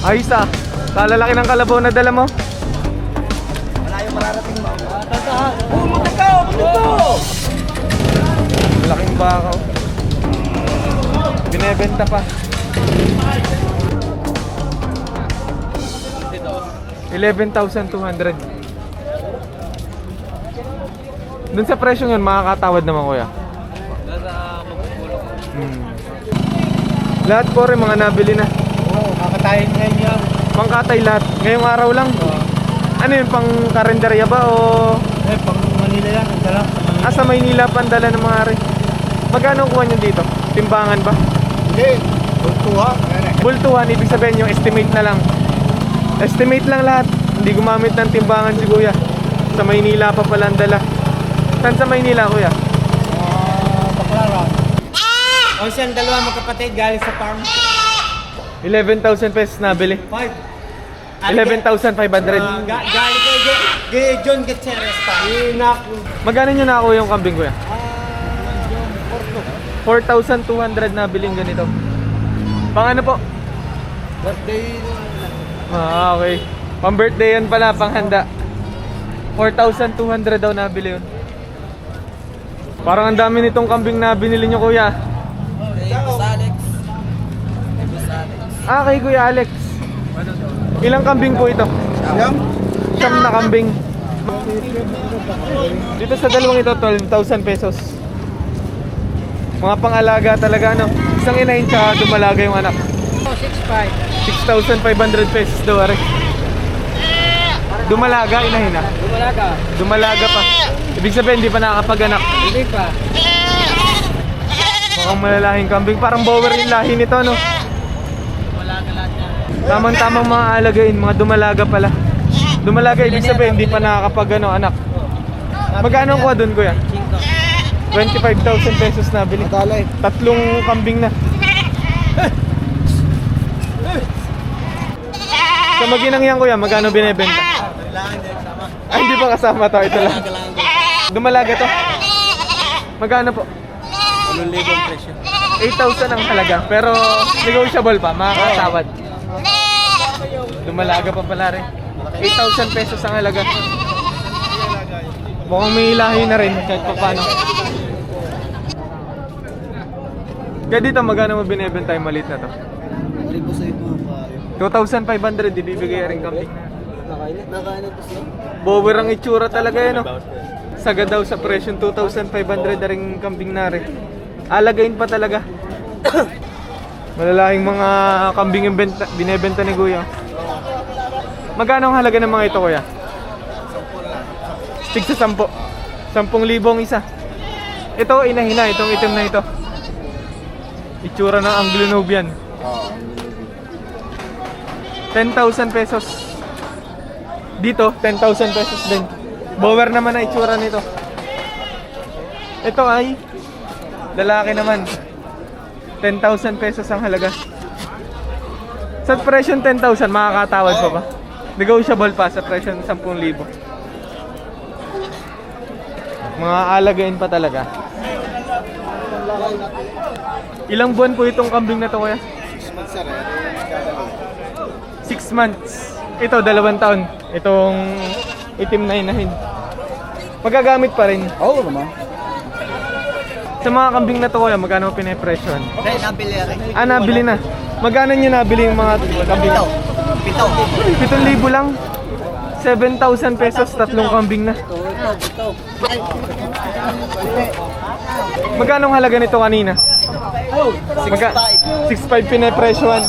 Ayos ah. Kalalaki ng kalabaw na dala mo. Malayo mararating mo. Tatahan. Matagaw! Matagaw! Laking bakaw. Binebenta pa. 11,200. Dun sa presyo yun, makakatawad naman kuya. Lahat po rin mga nabili na. Oo, kakatayin ngayon yan. Pangkatay lahat. Ngayong araw lang. Ano yun, pang karinderya ba o... Pang Manila yan, ang dala. Sa Maynila pandala ng mga rin. Magkano kuha nyo dito? Timbangan ba? Hindi. Bultuha. Bultuhan, ibig sabihin yung estimate na lang. Estimate lang lahat. Hindi gumamit ng timbangan si kuya. Sa Maynila pa pala ang dala. Saan sa Maynila kuya? Baklaran. O siyang dalawa magkapatid galing sa farm. 11,000 pesos nabili. 5. 11,500. Galing kay John Gutierrez pa. Magkano nyo nakakuha yung kambing kuya? 4,200 nabiling ganito. Pang ano po? Birthday. Okay. Pang birthday yan pala, pang handa. 4,200 daw nabili yun. Parang ang dami nitong kambing na binili nyo kuya. Kay Kuya Alex. Ilang kambing po ito? Siyam na kambing. Dito sa dalawang ito, 12,000 pesos. Mga pang-alaga talaga, no? Isang inahin tsaka dumalaga yung anak. 6,500 pesos daw, are. Dumalaga, inahin na. Dumalaga pa. Ibig sabihin, hindi pa nakakapag-anak. Hindi pa. Mukhang malalahing kambing. Parang bower yung lahi nito, no? Tamang-tamang mga alagain, mga dumalaga pala. Dumalaga, ibig sabihin, hindi pa nakakapag-anak. Magkano kuha dun, kuya? 25,000 pesos nabili. Madalay. 3 kambing na. Sa maginang yan, kuya, magkano binebenta? Ay, hindi pa kasama to. Ito lang. Dumalaga to. Magkano po? 8,000 presyo. 8,000 ang halaga. Pero negotiable pa, makakatawad. Dumalaga pa pala rin. 8,000 pesos ang halaga. Mukhang may ilahi na rin kahit pa paano. Kaya dito magkano mo binebenta yung maliit na to? 2,500 ibibigay rin kambing. Nakainit po siya. Bower ang itsura talaga yan, no? Saga daw sa presyon 2,500 na rin kambing na rin. Alagain pa talaga. Malalahing mga kambing yung binebenta ni kuya. Magkano ang halaga ng mga ito kuya? Tig sa 10. 10,000 isa. Ito inahina, itong itim na ito. Itsura ng Anglo-Nubian. 10,000 pesos. Dito, 10,000 pesos din. Bower naman ang itsura nito. Ito ay lalaki naman. 10,000 pesos ang halaga. Sa presyon 10,000, makakatawad pa ba? Negotiable pa sa presyon 10,000. Mga alagain pa talaga. Ilang buwan po itong kambing na to kuya? 6 months. Ito, 2 taon. Itong itim na inahin. Magagamit pa rin. Oo naman. Sa mga kambing na to kuya, magkano pinapresyon? Hindi, nabili rin. Nabili na. Magkano nyo nabili yung mga kambing? 7,000 lang. 7,000 pesos, 3 kambing na. Magkano ang halaga nito kanina? 6,500 pinapresyon.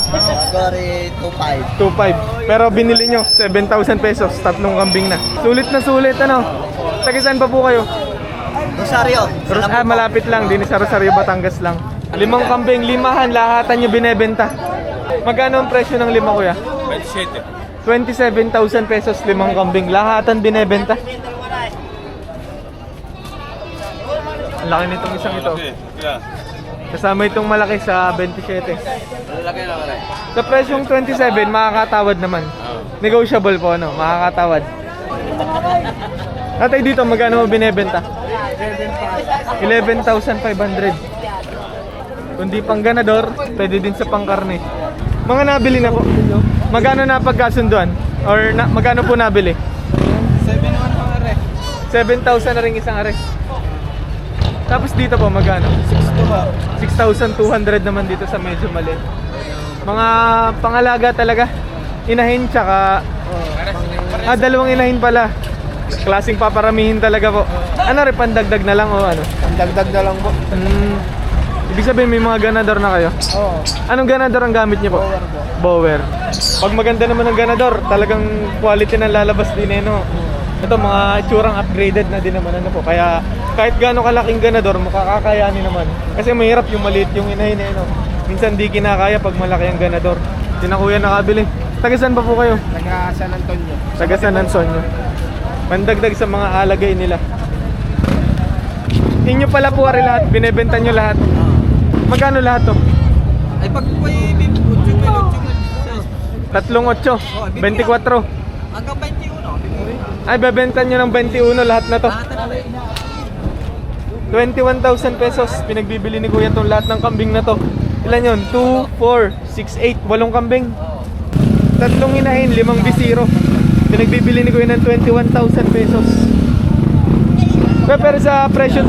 Sorry, 2,500. 2,500. Pero binili nyo 7,000 pesos, 3 kambing na. Sulit na sulit, ano? Taga-saan pa po kayo? Rosario. Malapit lang, din sa Rosario, Batangas lang. 5 kambing, limahan, lahatan nyo binebenta. Magkano ang presyo ng 5 kuya? 27,000 pesos, 5 kambing, lahatan binebenta. Ang laki nitong isang ito. Kasama itong malaki sa 27. Sa presyong 27, makakatawad naman. Negotiable po, no? Makakatawad. Tatay dito, magkano mo binebenta? 11,500. Kung di pang ganador, pwede din sa pangkarne. Mga nabili na po. Magkano na pagkasunduan? Or magkano po nabili? 7-1 mga re. 7,000 na rin isang are. Tapos dito po magkano? 6-2 ba? 6,200 naman dito sa medyo maliit. Mga pangalaga talaga. Inahin tsaka... dalawang inahin pala. Klaseng paparamihin talaga po. Ano rin, pandagdag na lang o ano? Ang dagdag na lang po. Ibig sabihin may mga ganador na kayo? Oo. Anong ganador ang gamit niyo po? Bower po. Bower. Pag maganda naman ang ganador, talagang quality ng lalabas din eh, no? Ito, mga itsurang upgraded na din naman ano po. Kaya kahit gaano kalaking ganador, makakakayanin naman. Kasi mahirap yung maliit yung inahin eh, no? Minsan di kinakaya pag malaki ang ganador. Hindi na kuya nakabili. Taga saan pa po kayo? Taga San Antonio. Taga San Antonio. Pandagdag sa mga alagay nila. Inyo pala po ari lahat, binebenta nyo lahat. Magkano lahat to? Ay pag po yung 3.8, 24. hanggang 21. Ay, bebenta nyo ng 21 lahat na to. 21,000 pesos pinagbibili ni kuya tong lahat ng kambing na to. Ilan yun? 2, 4, 6, 8, 8 kambing. 3 inahin, 5 bisiro. Pinagbibili ni kuya ng 21,000 pesos. Pero sa presyong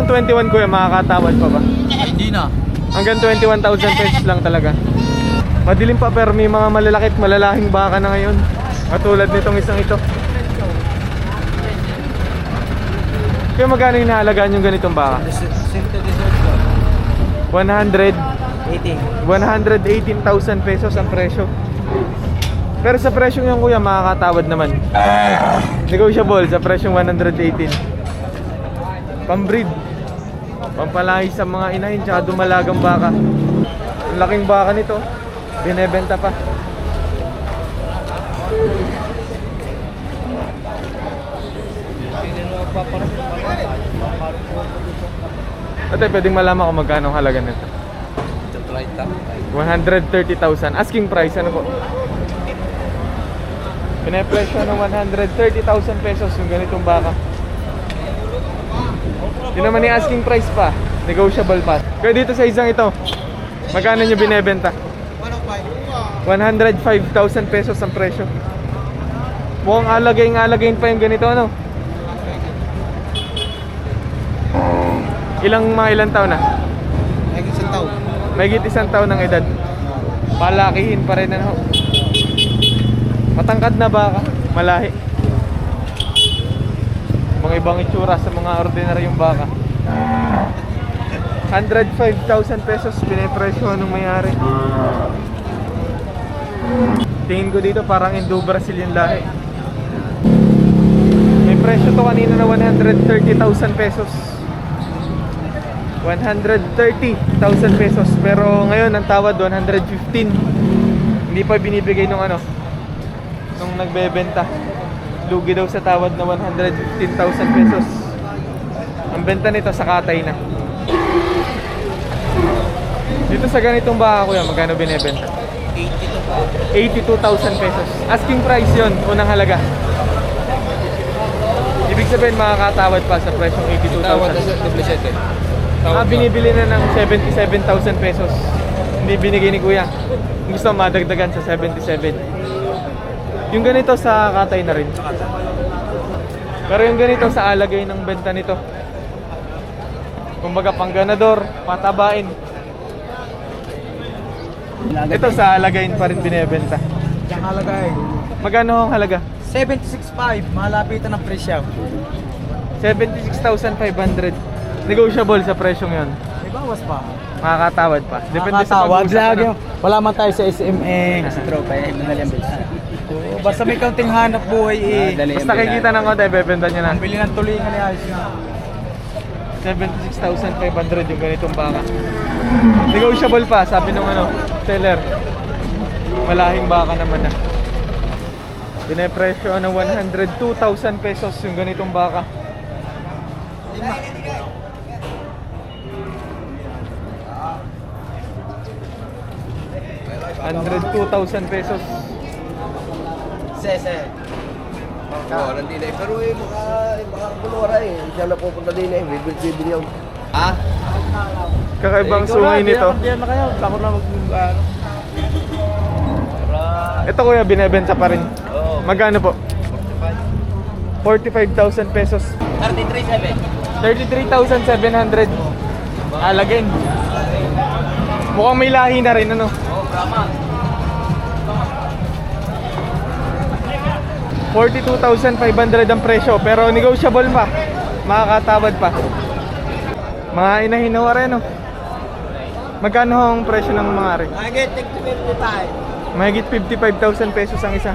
21 kuya, makakatawad pa ba? Hindi na. Hanggang 21,000 pesos lang talaga. Madilim pa pero may mga malalaki at malalaking baka na ngayon. Katulad nitong isang ito. Kaya magkano yung nahalagaan yung ganitong baka? 118,000 pesos ang presyo. Pero sa presyong yan kuya, makakatawad naman. Negotiable sa presyong 118. Pambreed. Pampalahi sa mga inahin tsaka dumalagang baka. Ang laking baka nito, binebenta pa. Ate, pwedeng malaman kung magkano ang halaga nito. 130,000. Asking price, ano po? Pinapresyo ng 130,000 pesos yung ganitong baka. Yun naman yung asking price pa. Negotiable pa. Kaya dito sa isang ito, magkano nyo binebenta? 105,000 pesos ang presyo. Mukhang alagayin pa yung ganito, ano? Ilang taon na? Isang taon. Mahigit 1 taon ng edad. Palakihin pa rin, ano? Matangkad na baka, malahi. Mga ibang itsura sa mga ordinaryong baka. 105,000 pesos pinipresyo ng may-ari. Tingin ko dito parang Indo Brazilian lahi. May presyo to kanina na 130,000 pesos. 130,000 pesos. Pero ngayon ang tawad 115. Hindi pa binibigay nung ano, nung nagbebenta. Lugi daw sa tawad na 115,000 pesos. Ang benta nito sa Katay na. Dito sa ganitong baka kuya, magkano binebenta? 82,000 pesos. Asking price yon, unang halaga. Ibig sabihin makakatawad pa sa presyong 82,000. Binibili na ng 77,000 pesos. Hindi binigay ni kuya. Gusto madagdagan sa 77. Yung ganito sa Katay na rin. Pero yung ganito sa alagay ng benta nito. Kumbaga pang ganador, patabain. Ito sa alagayin pa rin binebenta. Yung halagay. Magkano ang halaga? 76.5. Malapitan ng presyo. 76,500. Negotiable sa presyong yon. May bawas pa. Makakatawad pa. Depende sa Makakatawad. pag-usap. Lagi. Ano? Wala man tayo sa SMX. Sa tropa. Basta may kaunting hanap buhay eh. Basta kikita ng konti, bebenta nyo na. Ang bili ng tulingan ni ayos na. 76,500 yung ganitong baka. Negotiable pa, sabi nung ano, seller. Malahing baka naman na. Pinepresyo ng 102,000 pesos yung ganitong baka. 102,000 pesos. Sese. Oo, nandito eh. Pero mga kulura eh. Siya na pupunta din eh. Bibil yun. Ha? Kakaibang sungay nito. Diyan na kayo. Takot na mag... Ito kuya, binebenta pa rin. Oo. Magkano po? 45,000 pesos. 33,700. Alagin. Mukhang may lahi na rin, ano? Oo, Brahma. 42,500 ang presyo, pero negotiable pa. Makakatawad pa. Mga inahinawa rin, no? Magkano ang presyo ng mga rin? Mahigit 55,000 pesos ang isa.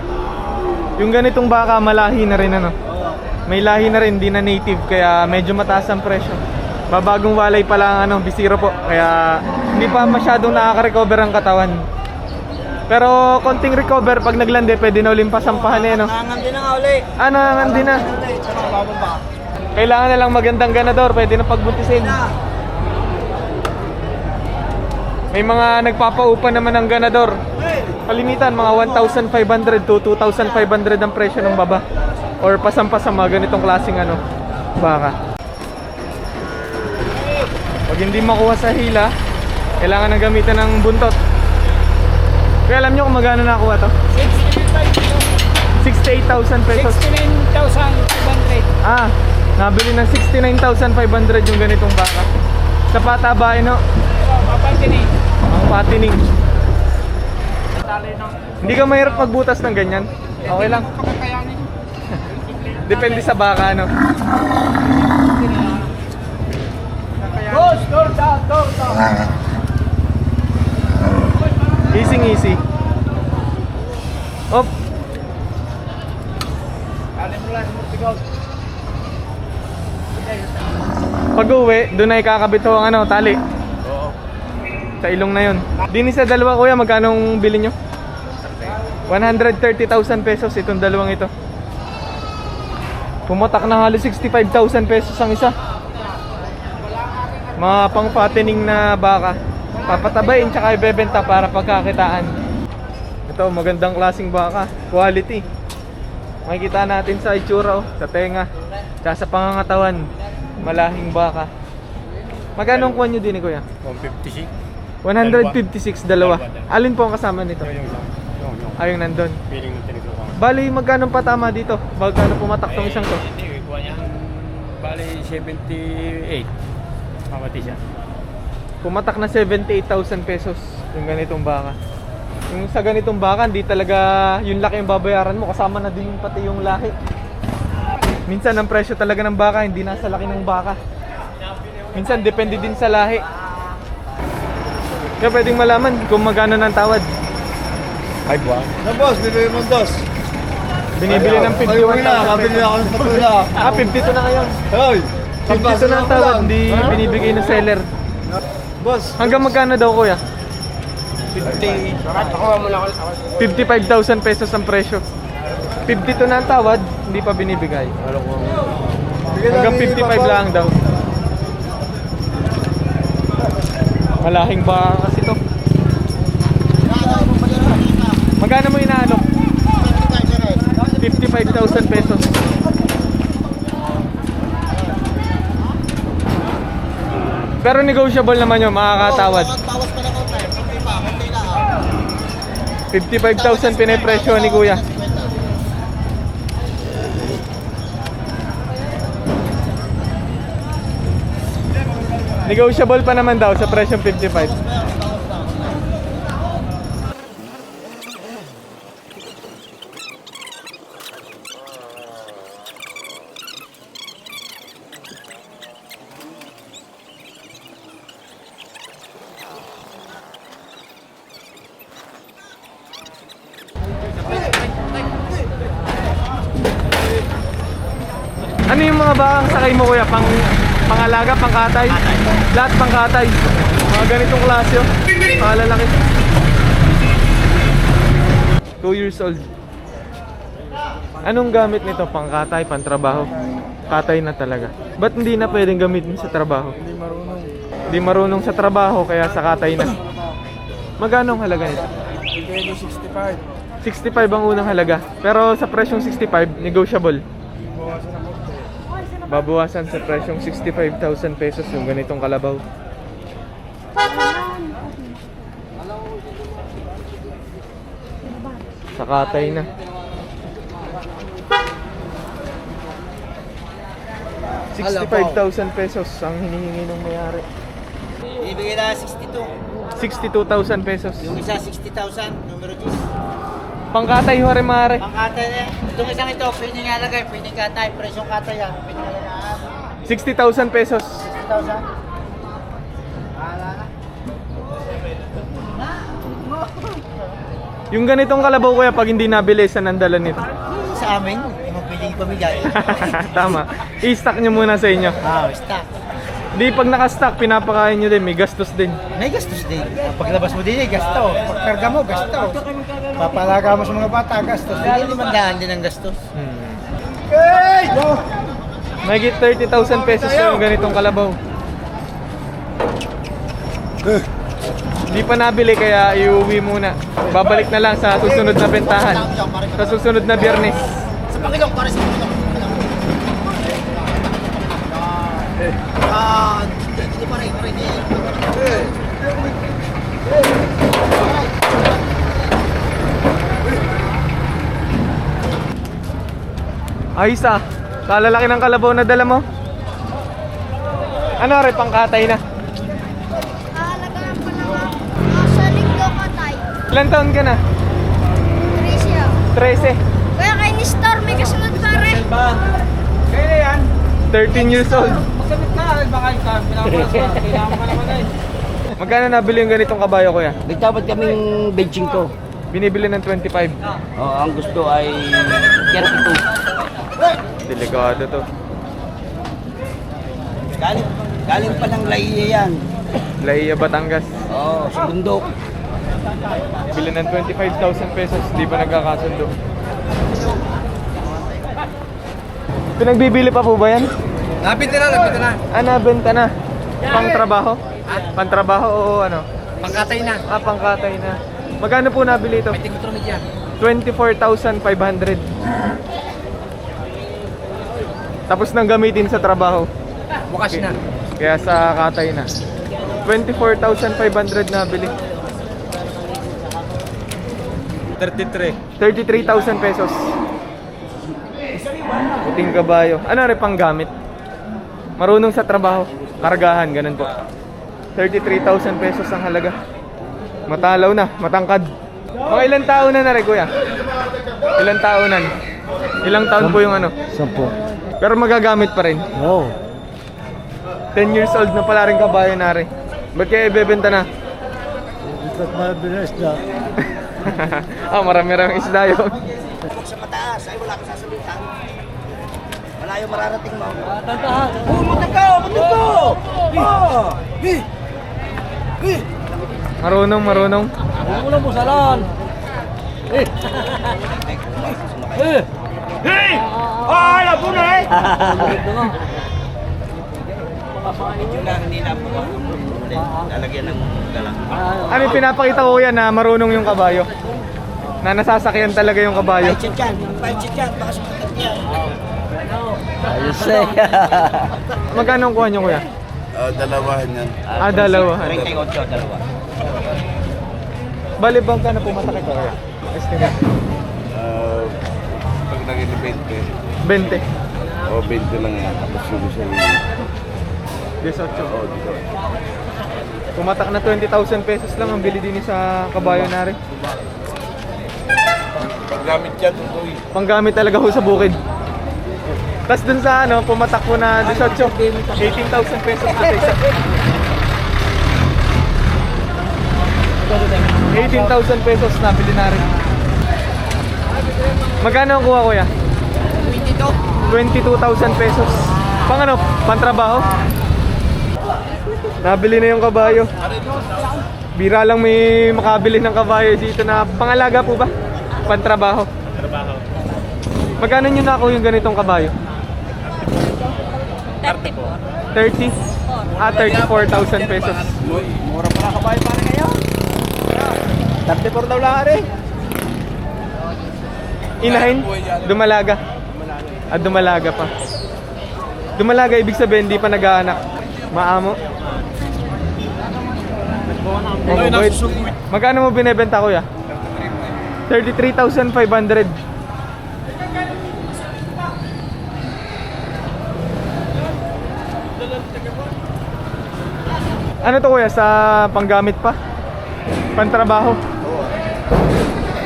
Yung ganitong baka, malahi na rin, ano? May lahi na rin, di na native, kaya medyo mataas ang presyo. Babagong walay pa lang, ano, bisiro po. Kaya hindi pa masyadong nakaka-recover ang katawan. Pero konting recover, pag naglande, pwede na uling pasampahan eh, no? Nangangandi na nga uli. Nangangandi na. Kailangan na lang magandang ganador, pwede na pagbuntisin. May mga nagpapaupa naman ng ganador. Kalimitan, mga 1,500 to 2,500 ang presyo ng baba. Or pasampasam mga ganitong klaseng ano, baka. Pag hindi makuha sa hila, kailangan nang gamitan ng buntot. Kaya alam nyo kung magkano nakuha to? 68,000 pesos. 69,500. Nabili ng 69,500 yung ganitong baka. Sa patabain, no? Papatinig. Ang patining. Hindi ka mahirap magbutas ng ganyan? Okay lang. Depende sa baka, no? Boss, torta. Easy. Op. Pag uwi, doon ay kakabit ho ang ano, tali. Oo. Sa ilong na yun. Dini sa dalawa kuya, magkano ang bili nyo? 130,000 pesos itong dalawang ito. Pumatak na halos 65,000 pesos ang isa. Mga pang fattening na baka. Papatabayin tsaka ibebenta para pagkakitaan. Ito, magandang klaseng baka. Quality. Makikita natin sa itsura, sa tenga, tsaka sa pangangatawan. Malahing baka. Magkano ang kuha nyo din, kuya? 156. 156, dalawa. Alin po ang kasama nito? Yung Ayong nandun. feeling ng tiniglukan. Bali, magkano pa tama dito? Magkano pumatak tong isang to? Hindi, kuha niya. Bali, 78. Mamati siya. Pumatak na 78,000 pesos yung ganitong baka. Yung sa ganitong baka, hindi talaga yung laki yung babayaran mo. Kasama na din yung pati yung lahi. Minsan ang presyo talaga ng baka, hindi nasa laki ng baka. Minsan depende din sa lahi. Kaya pwedeng malaman kung magkano ng tawad. Ay, buwan. Na boss, bibigay mo boss. Binibili ng 51,000 pesos. ako ng patula. 52 na ngayon. Hoy! 52 na ang tawad, hindi binibigay ng seller. Boss, Hanggang magkano daw kuya? 50. Ako mo lang ako. 55,000 pesos ang presyo. 52 na ang tawad, hindi pa binibigay. Hanggang 55 lang daw. Malahing baka kasi to. Magkano mo inaalok? 55,000 pesos. Pero negotiable naman yun, makakatawad. 55,000 pinipresyo ni kuya. Negotiable pa naman daw sa presyong 55. Ano yung mga bakang sakay mo kuya? Pangalaga, pangkatay? Lahat pangkatay. Mga ganitong klase oh. Mga lalaki. 2 years old. Anong gamit nito? Pangkatay, pantrabaho? Katay na talaga. Ba't hindi na pwedeng gamitin sa trabaho? Hindi marunong sa trabaho kaya sa katay na. Magkano ang halaga nito? 65. 65 ang unang halaga. Pero sa presyong 65, negotiable. Babawasan sa presyong 65,000 pesos yung ganitong kalabaw. Sa katay na. 65,000 pesos ang hinihingi ng may-ari. Ibigay na 62. 62,000 pesos. Yung isa 60,000, numero 10. Pangkatay ho rin maaari. Pangkatay na yan. Itong isang ito, pwede nga lagay, pwede katay, presyong katay yan. Pwede nga lagay. 60,000 pesos. 60,000. Bahala na. Yung ganitong kalabaw kuya pag hindi nabili sa nandalan nito. Sa amin, hindi mo pwedeng pamigay. Tama. I-stock nyo muna sa inyo. Stock. Hindi pag naka-stock, pinapakain nyo din. May gastos din. May gastos din. Paglabas mo din, gasto. Pagkarga mo, gasto. Papalaga mo sa mga bata, gastos. Hindi limandaan din ang gastos. May 30,000 pesos yung ganitong kalabaw. Hindi pa nabili kaya iuwi muna. Babalik na lang sa susunod na bentahan. Sa susunod na Biyernes. Sa Panginoon, para sa Panginoon. Hindi pa rin, ready. Ayos ah. Kalalaki ng kalabaw na dala mo. Ano rin, pangkatay na. Alagaan ko na nga. Sa linggo ka tayo. Ilan taon ka na? Tricia. 13. Kaya kay ni Storm may kasunod pare. Kaya yan. 13 years old. Magkabit ka, baka ka. Kailangan ka naman ay. Magkano nabili yung ganitong kabayo kuya? Nagtapat kaming benching ko. Binibili ng 25. Ang gusto ay 32. Delikado to. Galing pa ng Laiya yan. Laiya, Batangas. Sa bundok. Bili ng 25,000 pesos. Di pa nagkakasundo. Pinagbibili pa po ba yan? Nabinta na. Nabenta na. Pang trabaho? Pang trabaho o ano? Pangkatay na. Pangkatay na. Magkano po nabili ito? 24,500. Tapos nang gamitin sa trabaho. Bukas na. Kaya sa katay na. 24,500 nabili. 33,000 pesos. Puting kabayo. Ano rin pang gamit? Marunong sa trabaho. Kargahan, ganun po. 33,000 pesos ang halaga. Matalaw na, matangkad. Mga ilang taon na rin kuya? Ilang taonan? Ilang taon po yung ano? 10. Pero magagamit pa rin. Oo. 10 years old na pala rin kabayo na rin. Ba't kaya ibebenta na? Ito't mabilis na. Marami-raming isda yun. Sa mataas, ay wala kang sasabitan. Malayo mararating mo. Tantahan. Matag ko! Marunong. Huwag mo lang busalan. Labo na eh! Lalagyan ng galang. Ano yung pinapakita ko yan na marunong yung kabayo? Na nasasakyan talaga yung kabayo. Pahit yan. Baka sumakat yan. Ayos eh. Magkano ang kuha nyo kuya? Dalawahan yan. Dalawa. 38, dalawa. Bali bang ka na pumasakit ko kuya? Estimate. Pag naging 20, 20. 20 lang yan. Tapos yung isa 18. Tumatak na 20,000 pesos lang ang bili din sa kabayo na rin. paggamit yan, tutoy. Panggamit talaga ho sa bukid. Tapos dun sa ano, pumatak po na 18. 18,000 pesos na sa isa. 18,000 pesos na bili na rin. Magkano ang kuha kuya? 22,000 pesos. Pang ano? Pantrabaho? Nabili na yung kabayo. Bira lang may makabili ng kabayo dito na pangalaga po ba? Pantrabaho? Magkano nyo na ako yung ganitong kabayo? 30? 34,000 pesos. Mura pa na kabayo para kayo. 34 daw lang rin. Inahin? Dumalaga? Dumalaga pa. Dumalaga ibig sabihin hindi pa nag-aanak. Maamo. Magkano mo binebenta kuya? 33,500. Ano to kuya? Sa panggamit pa? Pantrabaho?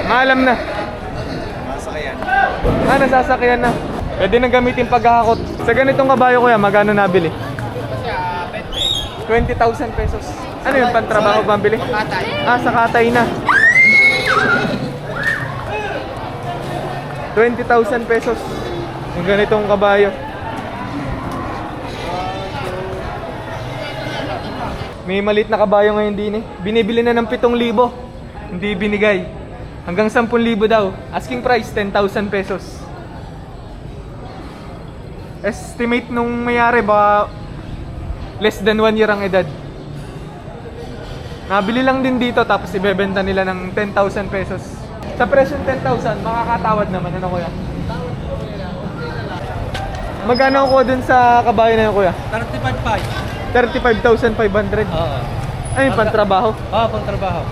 Maalam na. Nasasakyan na. Pwede nang gamitin paghahakot. Sa ganitong kabayo kuya, magkano nabili? 20,000 pesos. Ano yun, pantrabaho bambili? Sa katay na. 20,000 pesos. Yung ganitong kabayo. May maliit na kabayo ngayon din eh. Binibili na ng 7,000. Hindi binigay. Hanggang 10,000 daw. Asking price, 10,000 pesos. Estimate nung mayari baka less than 1 year ang edad. Nabili lang din dito tapos ibebenta nila ng 10,000 pesos. Sa presyo ng 10,000, makakatawad naman. Ano kuya? Magkano ako dun sa kabayo na yun kuya? 35,500. 35,500. Oo. Ay, pantrabaho. Oo, pang trabaho.